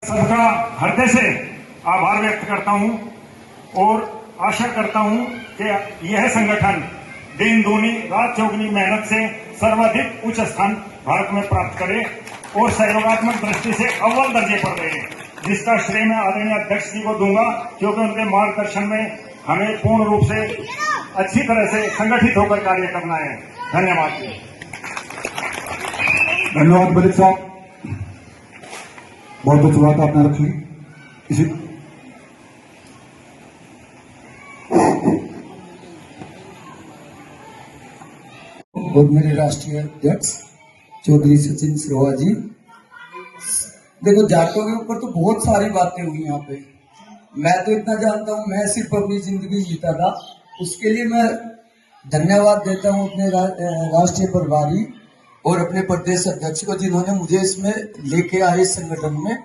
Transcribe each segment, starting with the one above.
सबका हृदय से आभार व्यक्त करता हूं और आशा करता हूं कि यह संगठन दिन दूनी रात चौगुनी मेहनत से सर्वाधिक उच्च स्थान भारत में प्राप्त करे और सहयोगात्मक दृष्टि से अव्वल दर्जे पर रहे, जिसका श्रेय मैं आदरणीय अध्यक्ष जी को दूंगा, क्योंकि उनके मार्गदर्शन में हमें पूर्ण रूप से अच्छी तरह से संगठित होकर कार्य करना है। धन्यवाद। धन्यवाद बलिक साहब, बहुत अच्छी बात आपने रखी। इसी और मेरे राष्ट्रीय अध्यक्ष चौधरी सचिन सिरोहा जी। देखो, जाटों के ऊपर तो बहुत सारी बातें हुई यहाँ पे। मैं तो इतना जानता हूँ, मैं सिर्फ अपनी जिंदगी जीता था, उसके लिए मैं धन्यवाद देता हूँ अपने राष्ट्रीय प्रभारी और अपने प्रदेश अध्यक्ष को, जिन्होंने मुझे इसमें लेके आए इस संगठन में।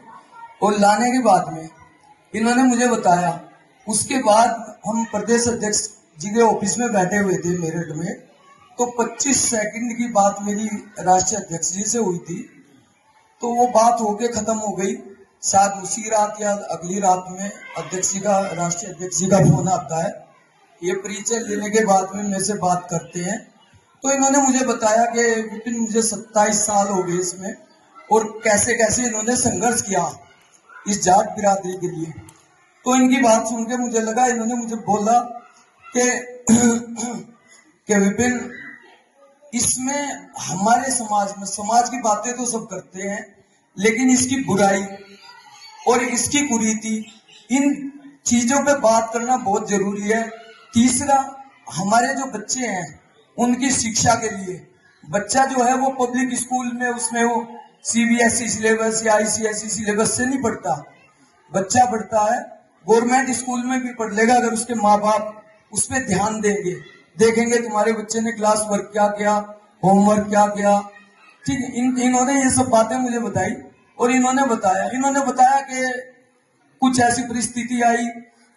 और लाने के बाद में इन्होंने मुझे बताया, उसके बाद हम प्रदेश अध्यक्ष जी के ऑफिस में बैठे हुए थे मेरठ में, तो 25 सेकंड की बात मेरी राष्ट्रीय अध्यक्ष जी से हुई थी। तो वो बात होके खत्म हो गई। शायद उसी रात या अगली रात में अध्यक्ष जी का, राष्ट्रीय अध्यक्ष जी का फोन आता है। ये परिचय लेने के बाद में मेरे से बात करते हैं, तो इन्होंने मुझे बताया कि विपिन, मुझे 27 साल हो गए इसमें, और कैसे कैसे इन्होंने संघर्ष किया इस जाट बिरादरी के लिए। तो इनकी बात सुन के मुझे लगा, इन्होंने मुझे बोला कि विपिन, इसमें हमारे समाज में, समाज की बातें तो सब करते हैं, लेकिन इसकी बुराई और इसकी कुरीति, इन चीजों पे बात करना बहुत जरूरी है। तीसरा, हमारे जो बच्चे हैं उनकी शिक्षा के लिए, बच्चा जो है वो पब्लिक स्कूल में, उसमें वो सीबीएसई सिलेबस या आईसीएसई सिलेबस से नहीं पढ़ता, बच्चा पढ़ता है गवर्नमेंट स्कूल में भी पढ़ लेगा, अगर उसके माँ बाप उस पर ध्यान देंगे, देखेंगे तुम्हारे बच्चे ने क्लास वर्क क्या किया, होमवर्क क्या किया। ठीक है, इन्होंने ये सब बातें मुझे बताई और इन्होंने बताया कि कुछ ऐसी परिस्थिति आई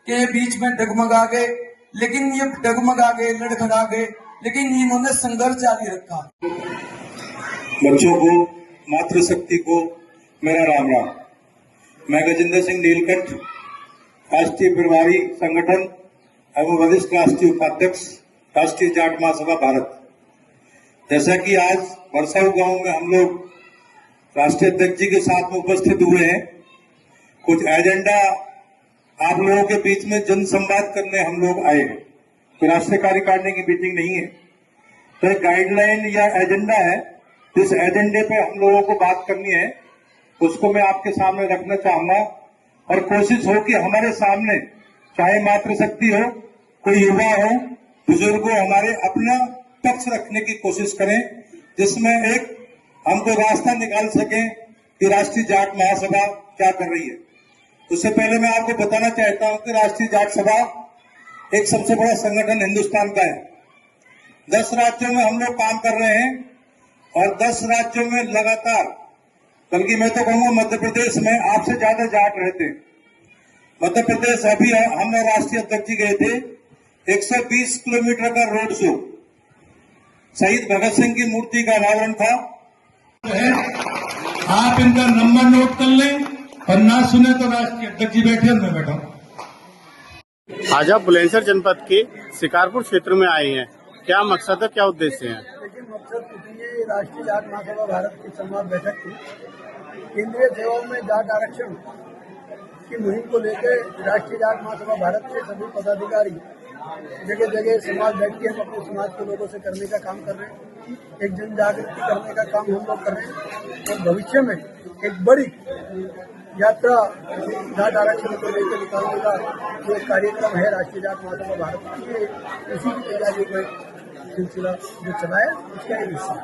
कि ये बीच में डगमगा गए, लेकिन ये डगमगा गए, लड़खड़ा गए, लेकिन इन्होंने संघर्ष जारी रखा। बच्चों को, मातृशक्ति को मेरा राम राम। मैं गजेंद्र सिंह नीलकंठ, राष्ट्रीय प्रभारी संगठन एवं वरिष्ठ राष्ट्रीय उपाध्यक्ष, राष्ट्रीय जाट महासभा भारत। जैसा कि आज बरसाऊ गांव में हम लोग राष्ट्रीय अध्यक्ष जी के साथ में उपस्थित हुए हैं, कुछ एजेंडा आप लोगों के बीच में जन संवाद करने हम लोग आए हैं। तो राष्ट्रीय कार्यकारिणी की मीटिंग नहीं है, तो एक गाइडलाइन या एजेंडा है, जिस एजेंडे पे हम लोगों को बात करनी है उसको मैं आपके सामने रखना चाहूंगा। और कोशिश हो कि हमारे सामने चाहे मातृशक्ति हो, कोई युवा हो, बुजुर्ग हो, हमारे अपना पक्ष रखने की कोशिश करें, जिसमें एक हमको रास्ता निकाल सकें कि राष्ट्रीय जाट महासभा क्या कर रही है। उससे पहले मैं आपको बताना चाहता हूं कि राष्ट्रीय जाट सभा एक सबसे बड़ा संगठन हिंदुस्तान का है। 10 राज्यों में हम लोग काम कर रहे हैं और 10 राज्यों में लगातार, बल्कि मैं तो कहूंगा मध्य प्रदेश में आपसे ज्यादा जाट रहते हैं। मध्य प्रदेश अभी हम राष्ट्रीय अध्यक्ष जी गए थे, 120 किलोमीटर का रोड शो, शहीद भगत सिंह की मूर्ति का अनावरण था। आप इनका नंबर नोट कर लें, और ना सुने तो राष्ट्रीय अध्यक्ष जी बैठे, मैं बैठा हूं। आज आप बुलंदशहर जनपद के शिकारपुर क्षेत्र में आए हैं, क्या मकसद है, क्या उद्देश्य है? देखिए, मकसद कुछ नहीं है। राष्ट्रीय जाट महासभा भारत की संवाद बैठक थी। केंद्रीय सेवाओं में जाट आरक्षण की मुहिम को लेकर राष्ट्रीय जाट महासभा भारत के सभी पदाधिकारी जगह जगह समाज बैठ के हम अपने समाज के लोगों से करने का काम कर रहे हैं। एक जन जागृति करने का काम हम लोग कर रहे हैं, और भविष्य में एक बड़ी यात्रा जाट आरक्षण को लेकर निकालने का जो कार्यक्रम है राष्ट्रीय जाट महासभा भारत की, उसी की तैयारी का सिलसिला जो चलाया, उसका एक हिस्सा है।